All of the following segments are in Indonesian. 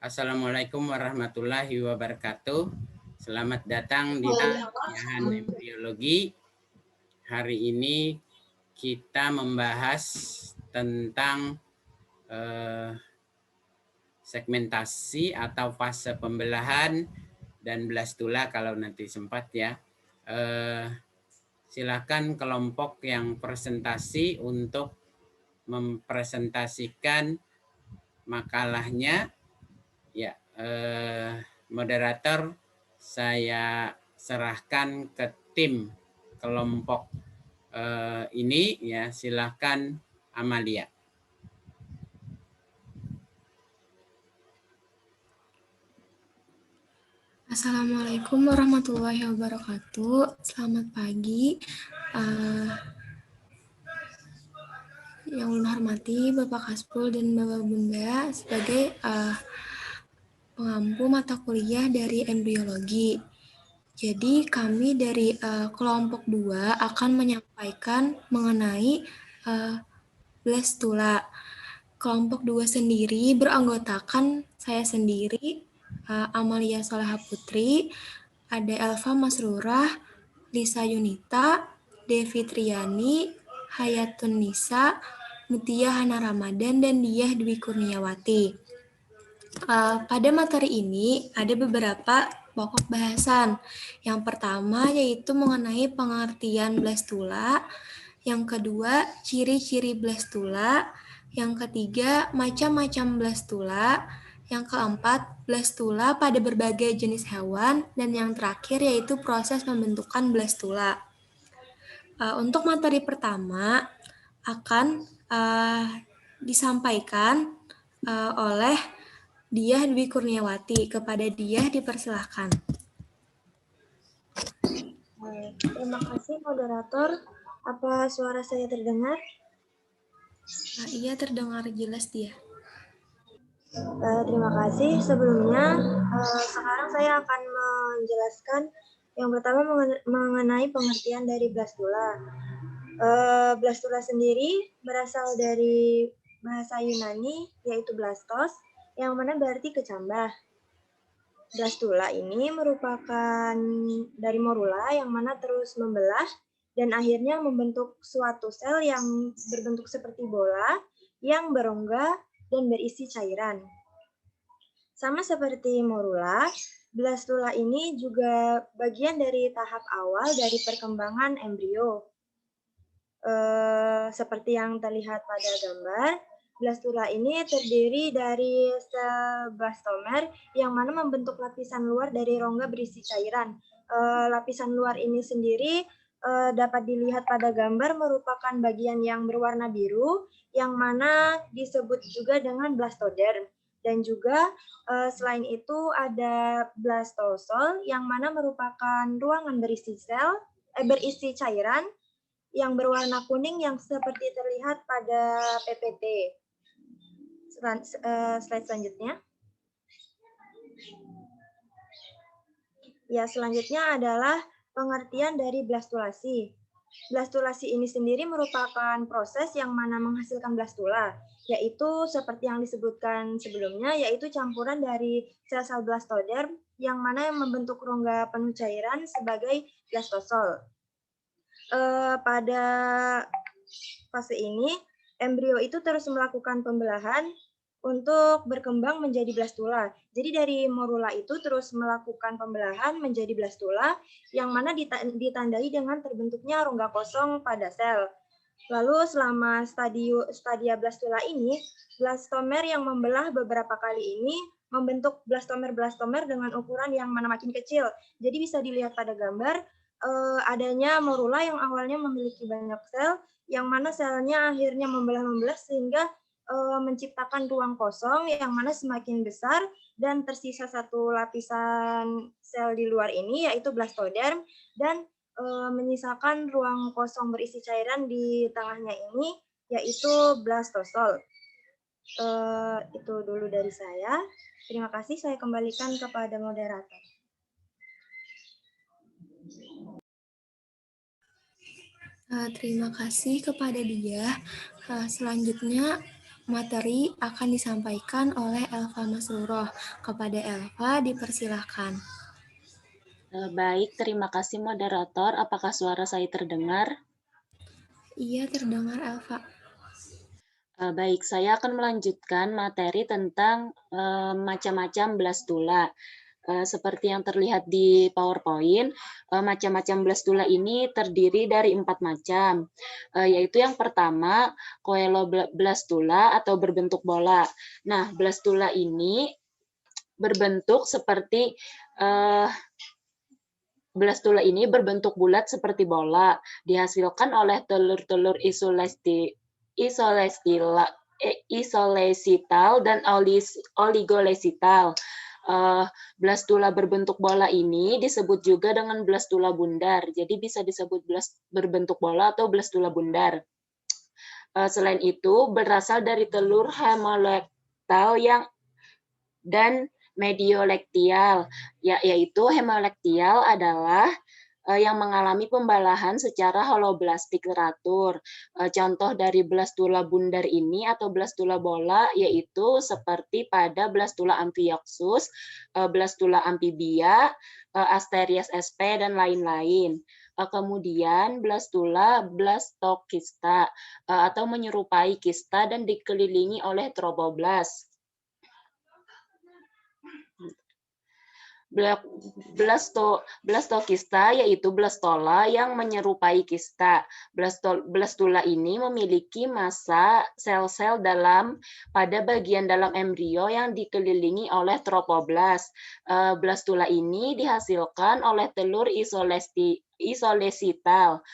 Assalamualaikum warahmatullahi wabarakatuh. Selamat datang di kuliahan embriologi. Hari ini kita membahas tentang segmentasi atau fase pembelahan dan blastula kalau nanti sempat ya. Silakan kelompok yang presentasi untuk mempresentasikan makalahnya. Ya, moderator saya serahkan ke tim kelompok ini ya, silakan Amalia. Assalamualaikum warahmatullahi wabarakatuh. Selamat pagi. Yang ulun hormati Bapak Kaspul dan Bapak Bunda sebagai pengampu mata kuliah dari embriologi. Jadi kami dari kelompok 2 akan menyampaikan mengenai blastula. Kelompok 2 sendiri beranggotakan saya sendiri, Amalia Soleha Putri, ada Elva Masrurah, Lisa Yunita, Devi Triani, Hayatun Nisa, Mutia Hana Ramadan, dan Diah Dwi Kurniawati. Pada materi ini ada beberapa pokok bahasan. Yang pertama yaitu mengenai pengertian blastula, yang kedua ciri-ciri blastula, yang ketiga macam-macam blastula, yang keempat blastula pada berbagai jenis hewan, dan yang terakhir yaitu proses pembentukan blastula. Untuk materi pertama akan disampaikan oleh Diah Dwi Kurniawati. Kepada Diah dipersilahkan. Terima kasih moderator. Apa suara saya terdengar? Iya, terdengar jelas Diah. Terima kasih. Sebelumnya, sekarang saya akan menjelaskan yang pertama mengenai pengertian dari blastula. Blastula sendiri berasal dari bahasa Yunani, yaitu blastos, yang mana berarti kecambah. Blastula ini merupakan dari morula yang mana terus membelah dan akhirnya membentuk suatu sel yang berbentuk seperti bola yang berongga dan berisi cairan. Sama seperti morula, blastula ini juga bagian dari tahap awal dari perkembangan embrio. Seperti yang terlihat pada gambar, blastula ini terdiri dari sel blastomer yang mana membentuk lapisan luar dari rongga berisi cairan. Lapisan luar ini sendiri dapat dilihat pada gambar merupakan bagian yang berwarna biru yang mana disebut juga dengan blastoderm. Dan juga selain itu ada blastosol yang mana merupakan ruangan berisi cairan yang berwarna kuning yang seperti terlihat pada PPT. Slide selanjutnya. Ya, selanjutnya adalah pengertian dari blastulasi. Blastulasi ini sendiri merupakan proses yang mana menghasilkan blastula, yaitu seperti yang disebutkan sebelumnya, yaitu campuran dari sel-sel blastoderm yang mana membentuk rongga penuh cairan sebagai blastosol. Pada fase ini, embrio itu terus melakukan pembelahan untuk berkembang menjadi blastula. Jadi dari morula itu terus melakukan pembelahan menjadi blastula, yang mana ditandai dengan terbentuknya rongga kosong pada sel. Lalu selama stadia blastula ini, blastomer yang membelah beberapa kali ini membentuk blastomer dengan ukuran yang mana makin kecil. Jadi bisa dilihat pada gambar, adanya morula yang awalnya memiliki banyak sel, yang mana selnya akhirnya membelah sehingga menciptakan ruang kosong yang mana semakin besar dan tersisa satu lapisan sel di luar ini yaitu blastoderm, dan menyisakan ruang kosong berisi cairan di tengahnya ini yaitu blastosol. Itu dulu dari saya. Terima kasih, saya kembalikan kepada moderator. Terima kasih kepada Diah. Selanjutnya materi akan disampaikan oleh Elva Masruroh. Kepada Elva, dipersilahkan. Baik, terima kasih moderator. Apakah suara saya terdengar? Iya, terdengar Elva. Baik, saya akan melanjutkan materi tentang macam-macam blastula. Seperti yang terlihat di PowerPoint, macam-macam blastula ini terdiri dari 4 macam, yaitu yang pertama, coeloblastula atau berbentuk bola. Nah, blastula ini berbentuk seperti blastula ini berbentuk bulat seperti bola, dihasilkan oleh telur-telur isolesital dan oligolesital. Blastula berbentuk bola ini disebut juga dengan blastula bundar. Jadi bisa disebut berbentuk bola atau blastula bundar. Selain itu, berasal dari telur hemolektal dan mediolektial, yaitu hemolektial adalah yang mengalami pembalahan secara holoblastik teratur. Contoh dari blastula bundar ini atau blastula bola yaitu seperti pada blastula amphioxus, blastula amphibia, Asterias sp, dan lain-lain. Kemudian blastula blastokista atau menyerupai kista dan dikelilingi oleh trofoblast. Blastokista yaitu blastola yang menyerupai kista. Blastula ini memiliki massa sel-sel dalam pada bagian dalam embrio yang dikelilingi oleh trofoblast. Blastula ini dihasilkan oleh telur isolesital.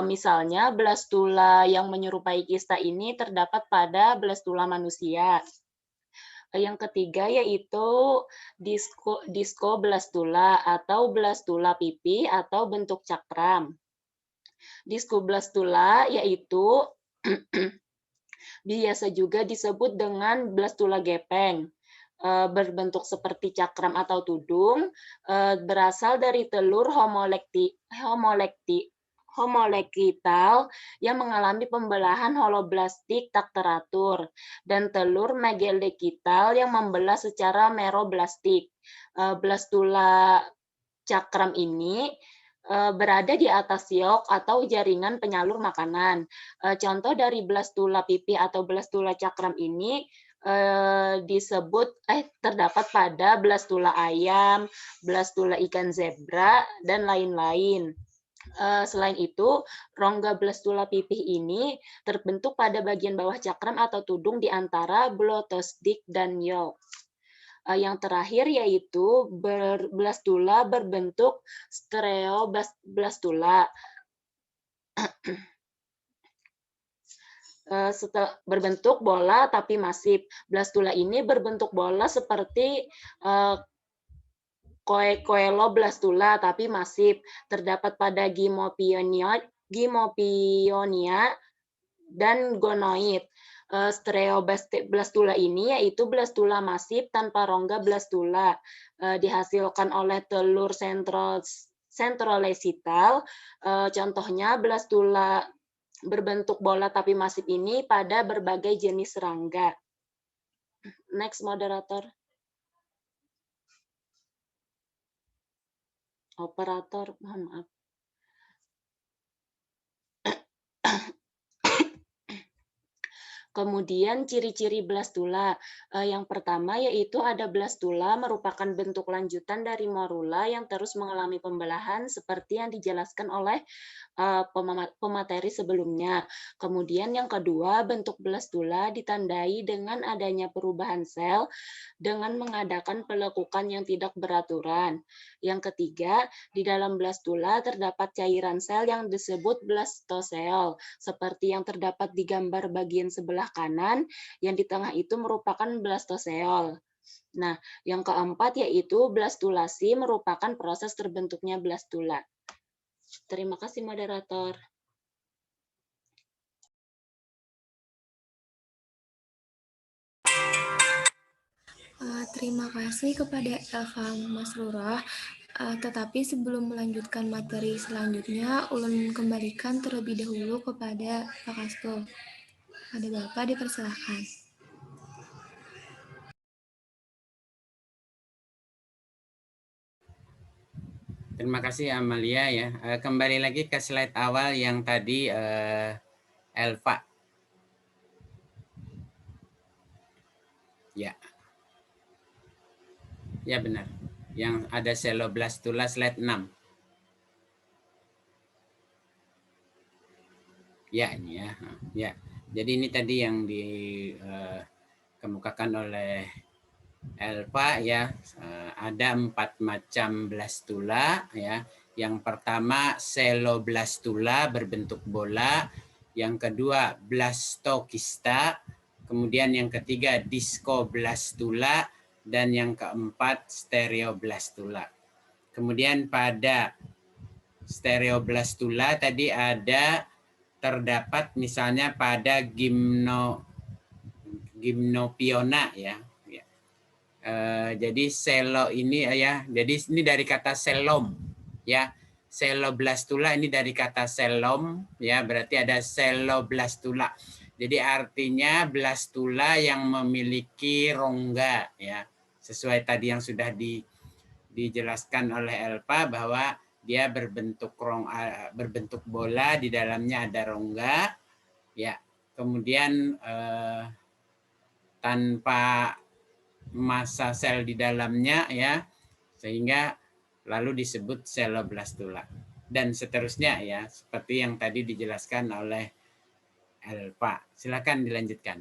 Misalnya blastula yang menyerupai kista ini terdapat pada blastula manusia. Yang ketiga yaitu discoblastula atau blastula pipi atau bentuk cakram. Discoblastula yaitu biasa juga disebut dengan blastula gepeng, berbentuk seperti cakram atau tudung, berasal dari telur homolektital yang mengalami pembelahan holoblastik tak teratur, dan telur megalekital yang membelah secara meroblastik. Blastula cakram ini berada di atas yok atau jaringan penyalur makanan. Contoh dari blastula pipi atau blastula cakram ini terdapat pada blastula ayam, blastula ikan zebra, dan lain-lain. Selain itu, rongga blastula pipih ini terbentuk pada bagian bawah cakram atau tudung di antara blotosdik dan yok. Yang terakhir yaitu blastula berbentuk stereoblastula. Berbentuk bola tapi masif. Blastula ini berbentuk bola seperti coeloblastula tapi masif, terdapat pada Gymopionia dan gonoid. Stereoblastula ini yaitu blastula masif tanpa rongga blastula, dihasilkan oleh telur centrolesital. Contohnya blastula berbentuk bola tapi masif ini pada berbagai jenis serangga. Next, moderator. Operator, mohon maaf. Kemudian ciri-ciri blastula. Yang pertama yaitu ada blastula merupakan bentuk lanjutan dari morula yang terus mengalami pembelahan seperti yang dijelaskan oleh pemateri sebelumnya. Kemudian yang kedua, bentuk blastula ditandai dengan adanya perubahan sel dengan mengadakan pelekukan yang tidak beraturan. Yang ketiga, di dalam blastula terdapat cairan sel yang disebut blastosel, seperti yang terdapat di gambar bagian sebelah kanan, yang di tengah itu merupakan blastoseol. Nah, yang keempat yaitu blastulasi merupakan proses terbentuknya blastula. Terima kasih, moderator. Terima kasih kepada Elva Masruroh. Tetapi sebelum melanjutkan materi selanjutnya, ulun kembalikan terlebih dahulu kepada Pak Kasto. Pada Bapak dipersilahkan. Terima kasih Amalia ya. Kembali lagi ke slide awal yang tadi Elva. Ya. Ya benar. Yang ada seloblastula slide 6. Ya ini ya. Ya. Jadi ini tadi yang dikemukakan oleh Elva ya. Ada 4 macam blastula ya. Yang pertama seloblastula berbentuk bola, yang kedua blastokista, kemudian yang ketiga diskoblastula, dan yang keempat stereoblastula. Kemudian pada stereoblastula tadi ada terdapat misalnya pada gymnopiona ya. Jadi selo ini ya, jadi ini dari kata selom ya. Seloblastula ini dari kata selom ya, berarti ada seloblastula. Jadi artinya blastula yang memiliki rongga ya. Sesuai tadi yang sudah dijelaskan oleh Elva bahwa dia berbentuk bola, di dalamnya ada rongga ya. Kemudian tanpa massa sel di dalamnya ya, sehingga lalu disebut seloblastula dan seterusnya ya, seperti yang tadi dijelaskan oleh Elva. Silakan dilanjutkan.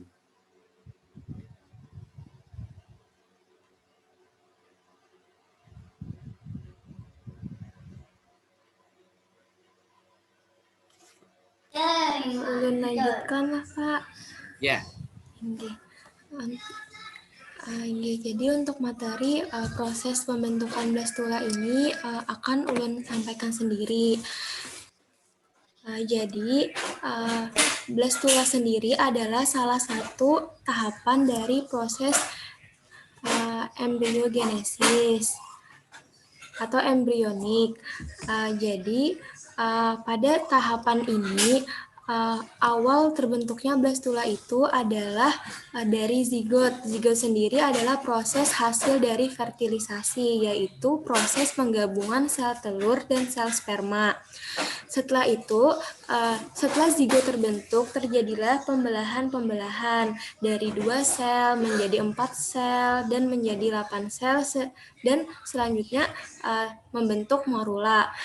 Ulun lanjutkan lah Pak. Ya. Jadi untuk materi proses pembentukan blastula ini akan ulun sampaikan sendiri. Jadi blastula sendiri adalah salah satu tahapan dari proses embriogenesis atau embrionik. Jadi pada tahapan ini awal terbentuknya blastula itu adalah dari zigot. Zigot sendiri adalah proses hasil dari fertilisasi, yaitu proses penggabungan sel telur dan sel sperma. Setelah itu, setelah zigot terbentuk, terjadilah pembelahan dari 2 sel menjadi 4 sel dan menjadi 8 sel dan selanjutnya membentuk morula.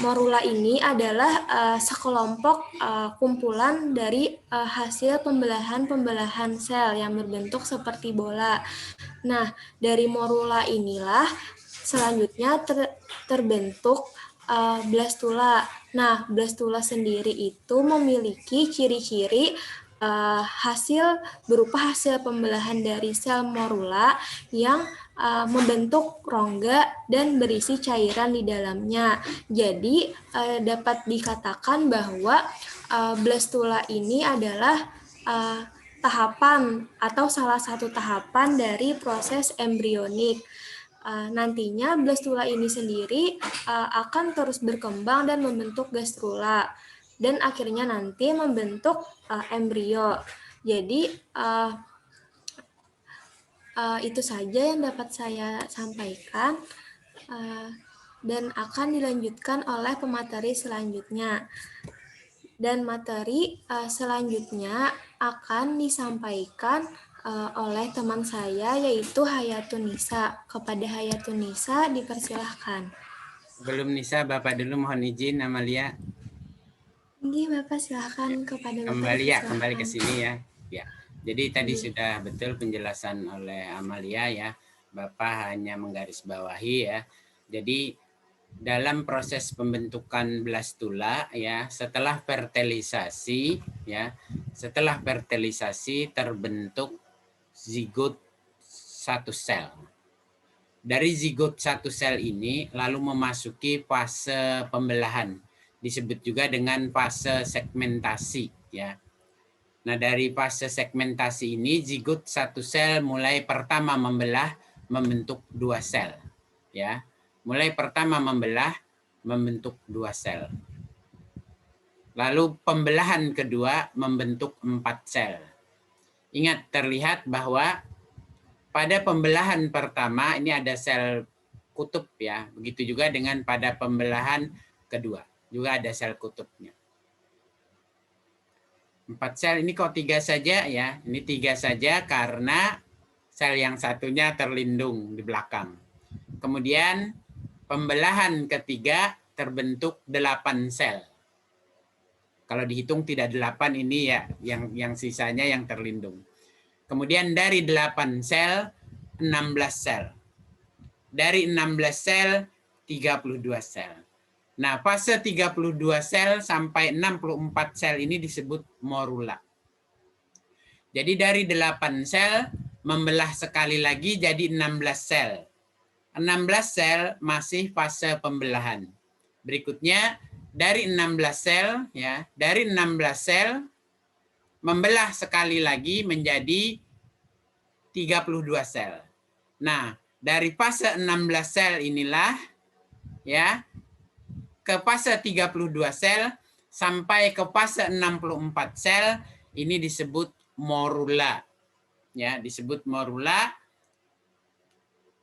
Morula ini adalah sekelompok kumpulan dari hasil pembelahan sel yang berbentuk seperti bola. Nah, dari morula inilah selanjutnya terbentuk blastula. Nah, blastula sendiri itu memiliki ciri-ciri hasil pembelahan dari sel morula yang membentuk rongga dan berisi cairan di dalamnya. Jadi dapat dikatakan bahwa blastula ini adalah tahapan atau salah satu tahapan dari proses embrionik. Nantinya blastula ini sendiri akan terus berkembang dan membentuk gastrula dan akhirnya nanti membentuk embrio. Jadi itu saja yang dapat saya sampaikan dan akan dilanjutkan oleh pemateri selanjutnya. Dan materi selanjutnya akan disampaikan oleh teman saya yaitu Hayatun Nisa. Kepada Hayatun Nisa dipersilahkan. Belum Nisa, Bapak dulu mohon izin Amalia. Ini Bapak silakan kepada Bapak. Kembali ke sini ya. Ya. Jadi tadi sudah betul penjelasan oleh Amalia ya. Bapak hanya menggarisbawahi ya. Jadi dalam proses pembentukan blastula ya, setelah fertilisasi terbentuk zigot 1 sel. Dari zigot 1 sel ini lalu memasuki fase pembelahan, disebut juga dengan fase segmentasi ya. Nah, dari fase segmentasi ini zigot 1 sel mulai pertama membelah membentuk 2 sel ya. Mulai pertama membelah membentuk 2 sel. Lalu pembelahan kedua membentuk 4 sel. Ingat, terlihat bahwa pada pembelahan pertama ini ada sel kutub ya. Begitu juga dengan pada pembelahan kedua, juga ada sel kutubnya. 4 sel ini kok 3 saja ya? Ini 3 saja karena sel yang satunya terlindung di belakang. Kemudian pembelahan ketiga terbentuk 8 sel. Kalau dihitung tidak 8 ini ya, yang sisanya yang terlindung. Kemudian dari 8 sel, 16 sel. Dari 16 sel, 32 sel. Nah, fase 32 sel sampai 64 sel ini disebut morula. Jadi dari 8 sel, membelah sekali lagi jadi 16 sel. 16 sel masih fase pembelahan. Berikutnya, dari 16 sel, ya, dari 16 sel, membelah sekali lagi menjadi 32 sel. Nah, dari fase 16 sel inilah, ya, ke fase 32 sel sampai ke fase 64 sel ini disebut morula. Ya, disebut morula.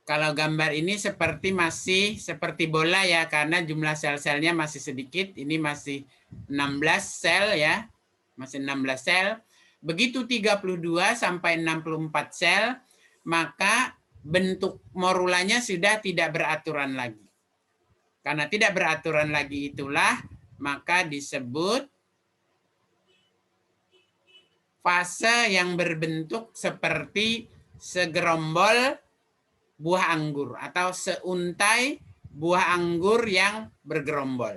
Kalau gambar ini masih seperti bola ya, karena jumlah sel-selnya masih sedikit. Ini masih 16 sel ya. Masih 16 sel. Begitu 32 sampai 64 sel, maka bentuk morulanya sudah tidak beraturan lagi. Karena tidak beraturan lagi itulah, maka disebut fase yang berbentuk seperti segerombol buah anggur atau seuntai buah anggur yang bergerombol.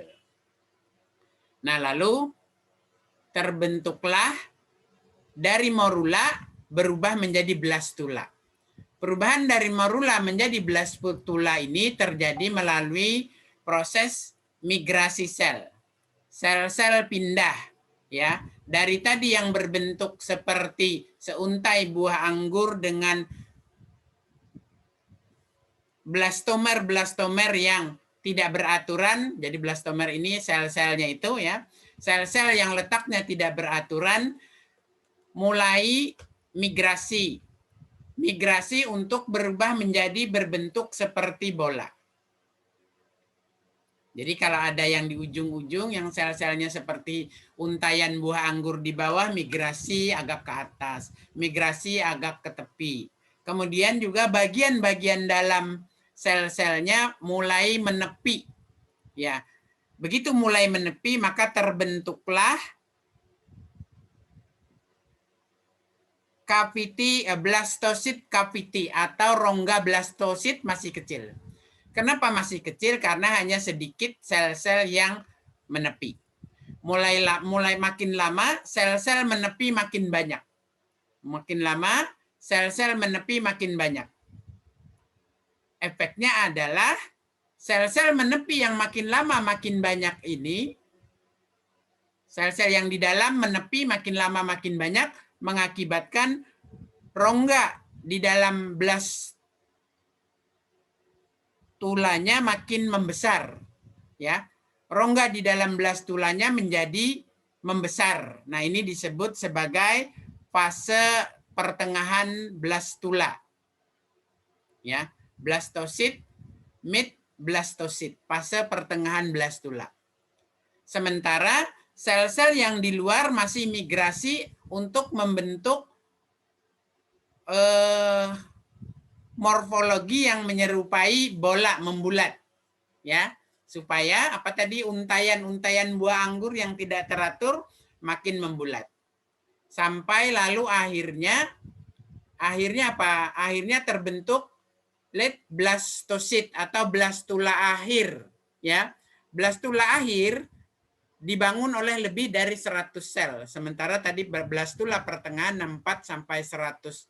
Nah, lalu terbentuklah dari morula berubah menjadi blastula. Perubahan dari morula menjadi blastula ini terjadi melalui proses migrasi sel. Sel-sel pindah ya, dari tadi yang berbentuk seperti seuntai buah anggur dengan blastomer yang tidak beraturan. Jadi blastomer ini sel-selnya itu ya, sel-sel yang letaknya tidak beraturan mulai migrasi untuk berubah menjadi berbentuk seperti bola. Jadi kalau ada yang di ujung-ujung yang sel-selnya seperti untaian buah anggur di bawah, migrasi agak ke atas, migrasi agak ke tepi. Kemudian juga bagian-bagian dalam sel-selnya mulai menepi. Ya. Begitu mulai menepi, maka terbentuklah cavity, blastocyst cavity atau rongga blastocyst masih kecil. Kenapa masih kecil? Karena hanya sedikit sel-sel yang menepi. Mulai makin lama sel-sel menepi makin banyak. Makin lama sel-sel menepi makin banyak. Efeknya adalah sel-sel menepi yang makin lama makin banyak ini, sel-sel yang di dalam menepi makin lama makin banyak, mengakibatkan rongga di dalam blastulanya makin membesar, ya. Rongga di dalam blastulanya menjadi membesar. Nah, ini disebut sebagai fase pertengahan blastula. Ya, blastosit, mid blastosit, fase pertengahan blastula. Sementara sel-sel yang di luar masih migrasi untuk membentuk morfologi yang menyerupai bola membulat, ya, supaya apa tadi untaian-untaian buah anggur yang tidak teratur makin membulat, sampai lalu akhirnya apa? Akhirnya terbentuk late blastocyst atau blastula akhir, ya. Blastula akhir dibangun oleh lebih dari 100 sel, sementara tadi blastula pertengahan 64 sampai 100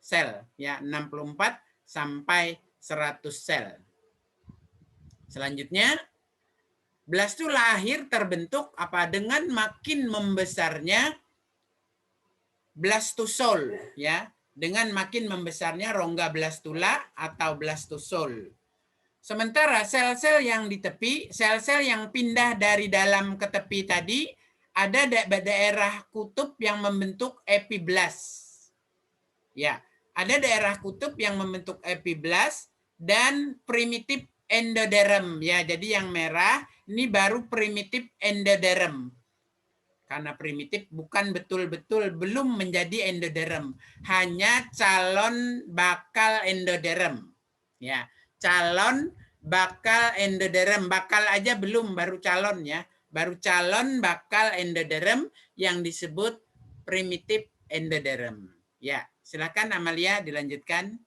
sel, ya, 64 sampai 100 sel. Selanjutnya blastula akhir terbentuk apa? Dengan makin membesarnya blastosol, ya, dengan makin membesarnya rongga blastula atau blastosol. Sementara sel-sel yang di tepi, sel-sel yang pindah dari dalam ke tepi tadi, ada daerah kutub yang membentuk epiblast. Ya, ada daerah kutub yang membentuk epiblast dan primitif endoderm ya. Jadi yang merah ini baru primitif endoderm. Karena primitif bukan betul-betul belum menjadi endoderm, hanya calon bakal endoderm. Ya, calon bakal endoderm, bakal aja belum, baru calon ya. Baru calon bakal endoderm yang disebut primitif endoderm. Ya, silakan Amalia dilanjutkan.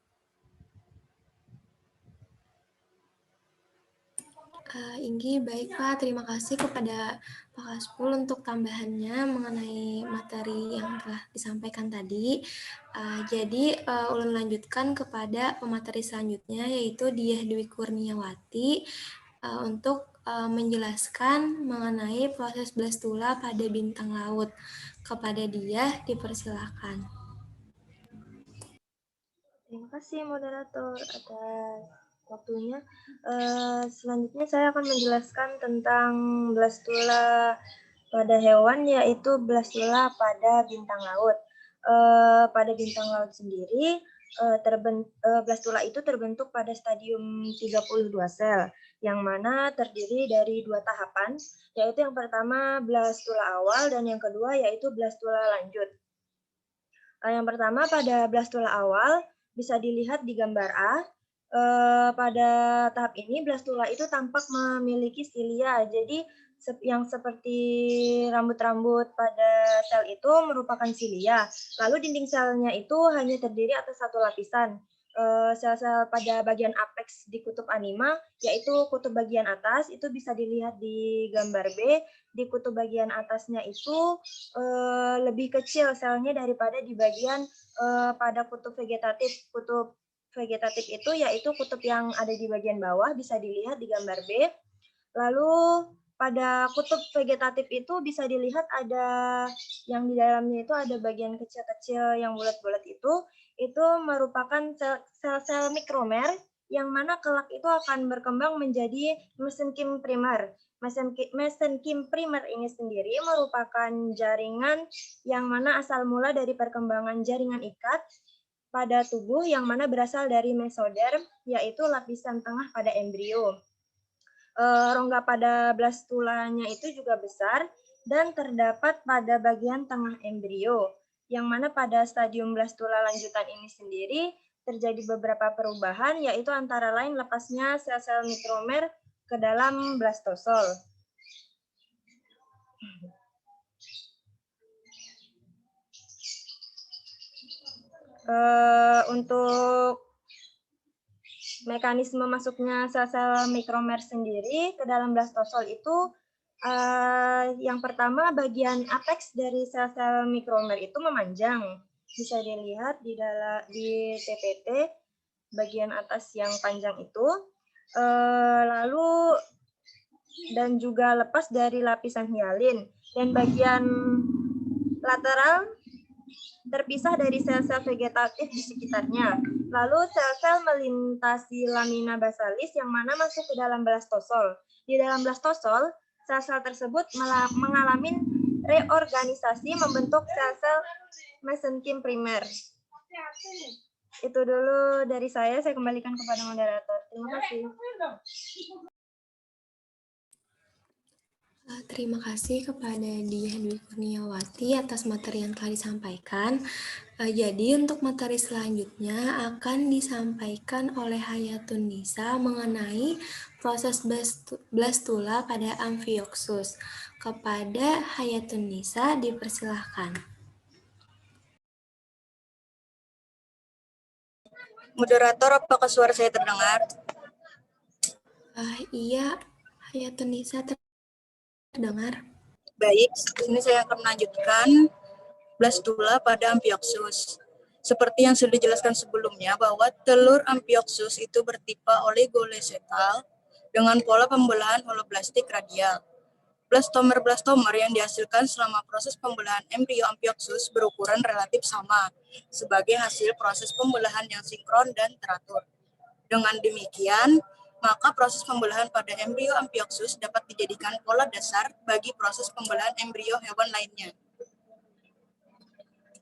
Inggi, baik Pak. Terima kasih kepada Pak Kaspul untuk tambahannya mengenai materi yang telah disampaikan tadi. Jadi, ulun lanjutkan kepada pemateri selanjutnya, yaitu Diah Dwi Kurniawati untuk menjelaskan mengenai proses blastula pada bintang laut. Kepada Diah, dipersilakan. Terima kasih moderator atas waktunya. Selanjutnya saya akan menjelaskan tentang blastula pada hewan, yaitu blastula pada bintang laut. Pada bintang laut sendiri, blastula itu terbentuk pada stadium 32 sel, yang mana terdiri dari 2 tahapan, yaitu yang pertama blastula awal dan yang kedua yaitu blastula lanjut. Yang pertama pada blastula awal bisa dilihat di gambar A. Pada tahap ini blastula itu tampak memiliki silia. Jadi yang seperti rambut-rambut pada sel itu merupakan silia. Lalu dinding selnya itu hanya terdiri atas satu lapisan. Sel-sel pada bagian apex di kutub anima, yaitu kutub bagian atas, itu bisa dilihat di gambar B. Di kutub bagian atasnya itu lebih kecil selnya daripada di bagian pada kutub vegetatif. Kutub vegetatif itu yaitu kutub yang ada di bagian bawah, bisa dilihat di gambar B. Lalu pada kutub vegetatif itu bisa dilihat ada yang di dalamnya itu ada bagian kecil-kecil yang bulat-bulat itu merupakan sel-sel mikromer yang mana kelak itu akan berkembang menjadi mesenkim primer. Mesenkim primer ini sendiri merupakan jaringan yang mana asal mula dari perkembangan jaringan ikat pada tubuh yang mana berasal dari mesoderm, yaitu lapisan tengah pada embrio. Rongga pada blastulanya itu juga besar dan terdapat pada bagian tengah embrio, yang mana pada stadium blastula lanjutan ini sendiri terjadi beberapa perubahan, yaitu antara lain lepasnya sel-sel mikromer ke dalam blastosol. Untuk mekanisme masuknya sel-sel mikromer sendiri ke dalam blastosol itu yang pertama bagian apex dari sel-sel mikromer itu memanjang, bisa dilihat di TPT bagian atas yang panjang itu, lalu dan juga lepas dari lapisan hialin, dan bagian lateral terpisah dari sel-sel vegetatif di sekitarnya. Lalu sel-sel melintasi lamina basalis yang mana masuk ke dalam blastosol. Di dalam blastosol, sel-sel tersebut mengalami reorganisasi membentuk sel-sel mesenkim primer. Itu dulu dari saya kembalikan kepada moderator. Terima kasih. Terima kasih kepada Diah Dwi Kurniawati atas materi yang telah disampaikan. Jadi untuk materi selanjutnya akan disampaikan oleh Hayatun Nisa mengenai proses blastula pada Amphioxus. Kepada Hayatun Nisa dipersilahkan. Moderator, apakah suara saya terdengar? Iya, Hayatun Nisa terdengar. Baik, ini saya akan melanjutkan blastula pada Amphioxus. Seperti yang sudah dijelaskan sebelumnya bahwa telur Amphioxus itu bertipe oligolesetal dengan pola pembelahan holoblastik radial. Blastomer-blastomer yang dihasilkan selama proses pembelahan embrio Amphioxus berukuran relatif sama sebagai hasil proses pembelahan yang sinkron dan teratur. Dengan demikian, maka proses pembelahan pada embrio Amphioxus dapat dijadikan pola dasar bagi proses pembelahan embrio hewan lainnya.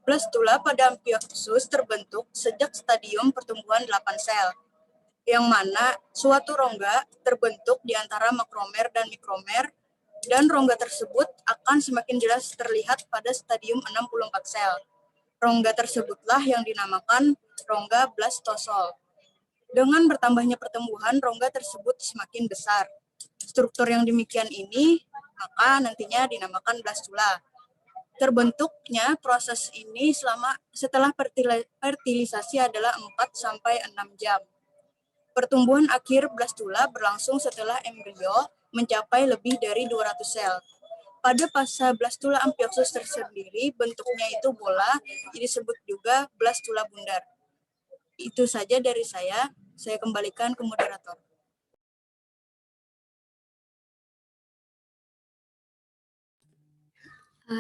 Blastula pada Amphioxus terbentuk sejak stadium pertumbuhan 8 sel. yang mana suatu rongga terbentuk di antara makromer dan mikromer, dan rongga tersebut akan semakin jelas terlihat pada stadium 64 sel. Rongga tersebutlah yang dinamakan rongga blastosol. Dengan bertambahnya pertumbuhan, rongga tersebut semakin besar. Struktur yang demikian ini maka nantinya dinamakan blastula. Terbentuknya proses ini setelah fertilisasi adalah 4-6 jam. Pertumbuhan akhir blastula berlangsung setelah embrio mencapai lebih dari 200 sel. Pada fase blastula amphioxus tersendiri, bentuknya itu bola, disebut juga blastula bundar. Itu saja dari saya kembalikan ke moderator.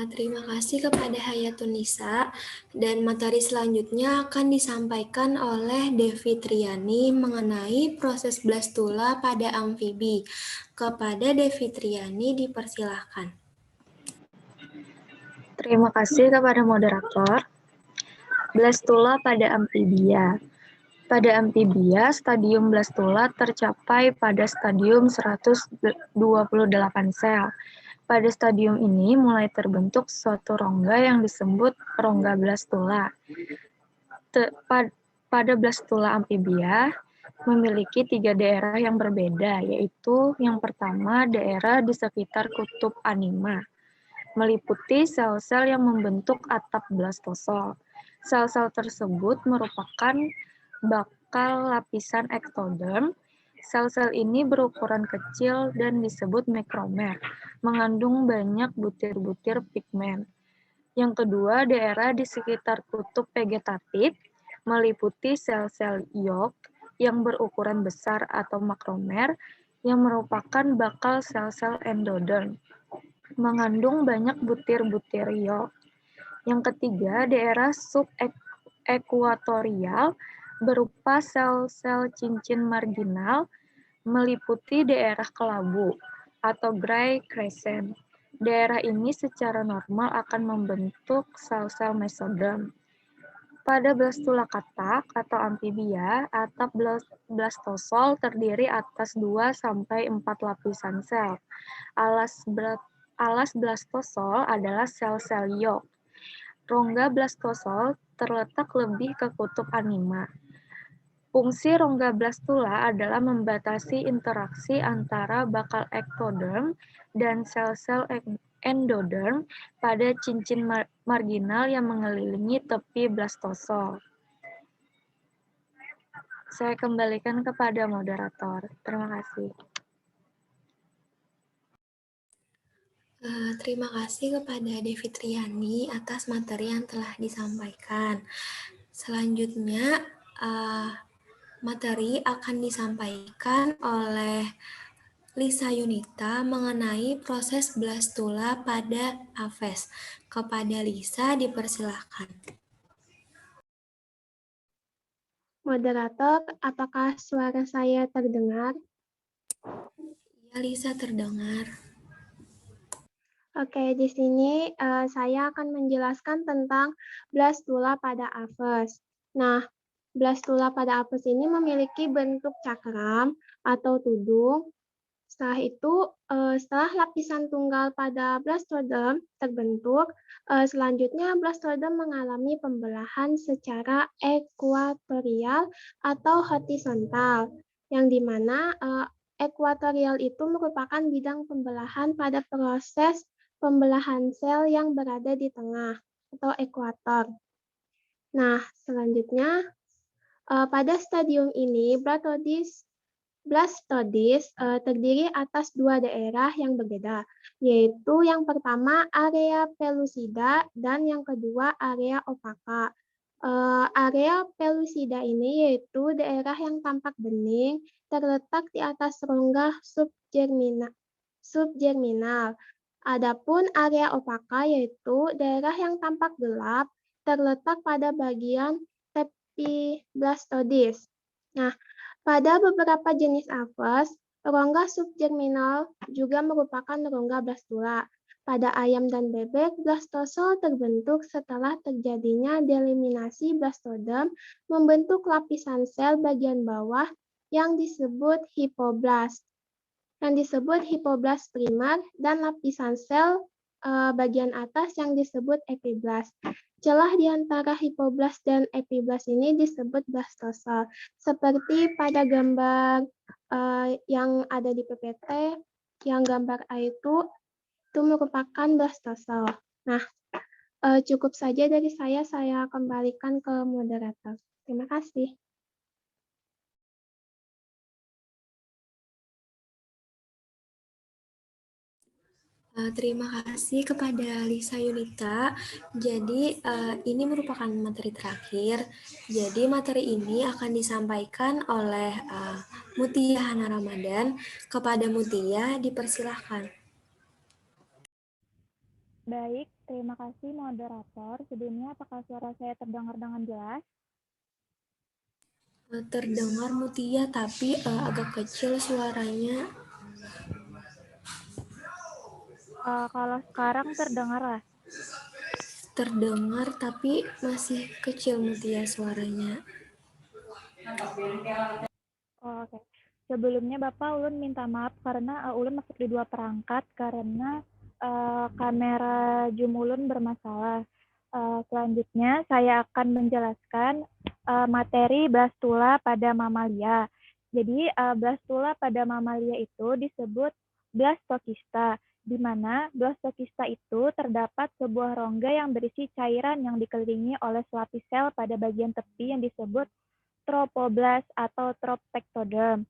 Terima kasih kepada Hayatunisa, dan materi selanjutnya akan disampaikan oleh Devi Triani mengenai proses blastula pada amfibi. Kepada Devi Triani dipersilahkan. Terima kasih kepada moderator. Blastula pada amfibia. Pada amfibia, stadium blastula tercapai pada stadium 128 sel. Pada stadium ini mulai terbentuk suatu rongga yang disebut rongga blastula. Pada blastula amfibia memiliki 3 daerah yang berbeda, yaitu yang pertama daerah di sekitar kutub anima, meliputi sel-sel yang membentuk atap blastosol. Sel-sel tersebut merupakan bakal lapisan ektoderm. Sel-sel ini berukuran kecil dan disebut mikromer, mengandung banyak butir-butir pigmen. Yang kedua, daerah di sekitar kutub vegetatif, meliputi sel-sel yolk yang berukuran besar atau makromer, yang merupakan bakal sel-sel endoderm, mengandung banyak butir-butir yolk. Yang ketiga, daerah subekuatorial berupa sel-sel cincin marginal, meliputi daerah kelabu atau gray crescent. Daerah ini secara normal akan membentuk sel-sel mesoderm. Pada blastula katak atau amfibia, atap blastosol terdiri atas 2-4 lapisan sel. Alas blastosol adalah sel-sel yolk. Rongga blastosol terletak lebih ke kutub anima. Fungsi rongga blastula adalah membatasi interaksi antara bakal ektoderm dan sel-sel endoderm pada cincin marginal yang mengelilingi tepi blastosol. Saya kembalikan kepada moderator. Terima kasih. Terima kasih kepada Devi Triani atas materi yang telah disampaikan. Selanjutnya, materi akan disampaikan oleh Lisa Yunita mengenai proses blastula pada Aves. Kepada Lisa dipersilahkan. Moderator, apakah suara saya terdengar? Ya, Lisa terdengar. Oke, di sini saya akan menjelaskan tentang blastula pada Aves. Nah, blastula pada Aves ini memiliki bentuk cakram atau tudung. Setelah itu, setelah lapisan tunggal pada blastoderm terbentuk, selanjutnya blastoderm mengalami pembelahan secara ekuatorial atau horizontal, yang dimana ekuatorial itu merupakan bidang pembelahan pada proses pembelahan sel yang berada di tengah atau ekuator. Nah, selanjutnya pada stadium ini blastodis terdiri atas 2 daerah yang berbeda, yaitu yang pertama area pellucida dan yang kedua area opaka. Area pellucida ini yaitu daerah yang tampak bening, terletak di atas rongga subgerminal. Adapun area opaka yaitu daerah yang tampak gelap, terletak pada bagian tepi blastodis. Nah, pada beberapa jenis Aves, rongga subgerminal juga merupakan rongga blastula. Pada ayam dan bebek, blastosol terbentuk setelah terjadinya deliminasi blastoderm membentuk lapisan sel bagian bawah yang disebut hipoblast. Yang disebut hipoblast primer dan lapisan sel bagian atas yang disebut epiblast. Celah di antara hipoblast dan epiblast ini disebut blastosel. Seperti pada gambar yang ada di PPT, yang gambar A itu merupakan blastosel. Nah, cukup saja dari saya kembalikan ke moderator. Terima kasih. Terima kasih kepada Lisa Yunita. Jadi ini merupakan materi terakhir. Jadi materi ini akan disampaikan oleh Mutia Hana Ramadan. Kepada Mutia, dipersilahkan. Baik, terima kasih moderator. Sebelumnya apakah suara saya terdengar dengan jelas? Terdengar Mutia, tapi agak kecil suaranya. Kalau sekarang terdengar lah. Terdengar, tapi masih kecil Mutia suaranya. Oke. Sebelumnya Bapak Ulun minta maaf karena Ulun masuk di 2 perangkat karena kamera Zoom Ulun bermasalah. Selanjutnya saya akan menjelaskan materi blastula pada mamalia. Jadi blastula pada mamalia itu disebut blastokista, di mana blastokista itu terdapat sebuah rongga yang berisi cairan yang dikelilingi oleh selapis sel pada bagian tepi yang disebut tropoblast atau tropektoderm.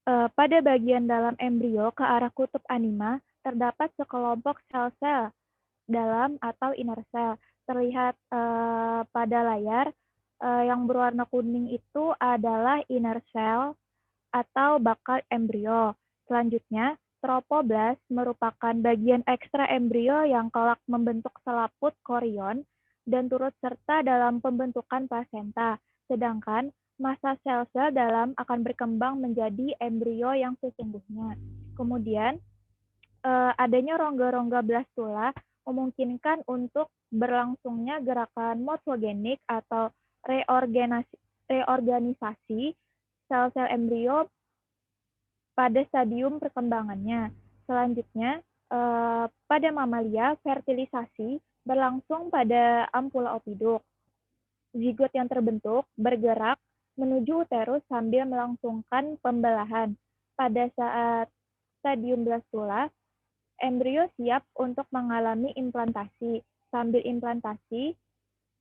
Pada bagian dalam embrio ke arah kutub anima terdapat sekelompok sel-sel dalam atau inner cell. Terlihat pada layar yang berwarna kuning itu adalah inner cell atau bakal embrio. Selanjutnya, tropoblast merupakan bagian ekstra embrio yang kelak membentuk selaput korion dan turut serta dalam pembentukan plasenta. Sedangkan massa sel-sel dalam akan berkembang menjadi embrio yang sesungguhnya. Kemudian, adanya rongga-rongga blastula memungkinkan untuk berlangsungnya gerakan morfogenik atau reorganisasi sel-sel embrio pada stadium perkembangannya. Selanjutnya, pada mamalia, fertilisasi berlangsung pada ampula opiduk. Zigot yang terbentuk bergerak menuju uterus sambil melangsungkan pembelahan. Pada saat stadium blastula, embrio siap untuk mengalami implantasi. Sambil implantasi,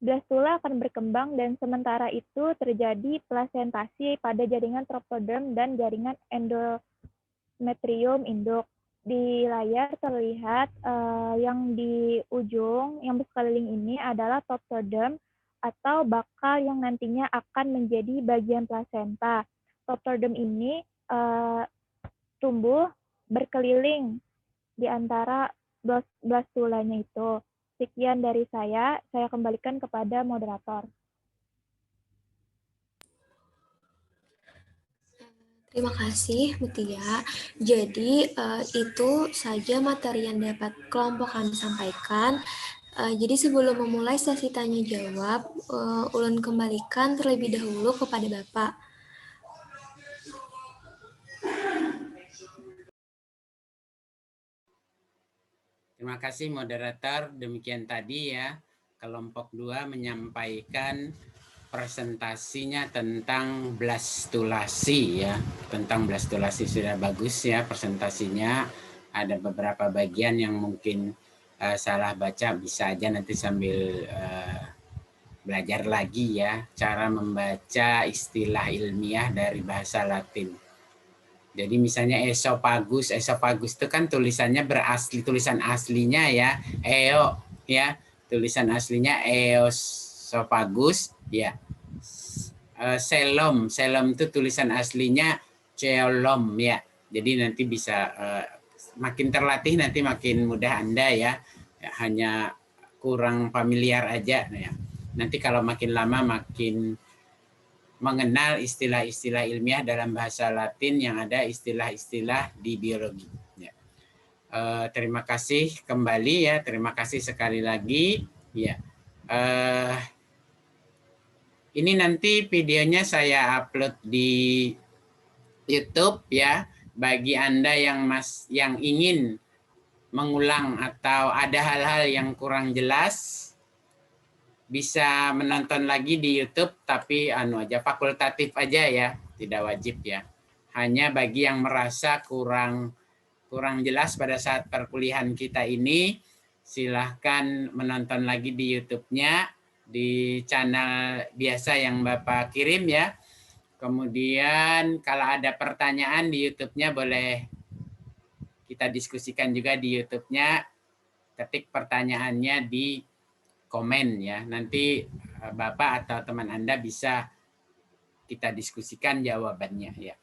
blastula akan berkembang dan sementara itu terjadi plasentasi pada jaringan tropoderm dan jaringan endometrium induk. Di layar terlihat yang di ujung yang bersekeliling ini adalah toptoderm atau bakal yang nantinya akan menjadi bagian plasenta. Toptoderm ini tumbuh berkeliling di antara blastulanya itu. Sekian dari saya kembalikan kepada moderator. Terima kasih, Mutia. Jadi, itu saja materi yang dapat kelompok kami sampaikan. Jadi sebelum memulai sesi tanya-jawab, Ulun kembalikan terlebih dahulu kepada Bapak. Terima kasih moderator. Demikian tadi ya, kelompok 2 menyampaikan presentasinya tentang blastulasi ya. Tentang blastulasi sudah bagus ya presentasinya. Ada beberapa bagian yang mungkin salah baca, bisa aja nanti sambil belajar lagi ya cara membaca istilah ilmiah dari bahasa Latin. Jadi misalnya esofagus itu kan tulisannya tulisan aslinya ya eo ya, tulisan aslinya eosofagus ya. Selom itu tulisan aslinya ceolom ya. Jadi nanti bisa makin terlatih nanti makin mudah Anda ya. Hanya kurang familiar aja ya. Nanti kalau makin lama makin mengenal istilah-istilah ilmiah dalam bahasa Latin yang ada istilah-istilah di biologi. Ya. Terima kasih kembali ya, terima kasih sekali lagi. Ya. Ini nanti videonya saya upload di YouTube ya. Bagi Anda yang ingin mengulang atau ada hal-hal yang kurang jelas, bisa menonton lagi di YouTube, tapi fakultatif aja ya, tidak wajib ya. Hanya bagi yang merasa kurang jelas pada saat perkuliahan kita ini, silahkan menonton lagi di YouTube-nya, di channel biasa yang Bapak kirim ya. Kemudian kalau ada pertanyaan di YouTube-nya boleh kita diskusikan juga di YouTube-nya, ketik pertanyaannya di komen ya. Nanti Bapak atau teman Anda bisa kita diskusikan jawabannya ya.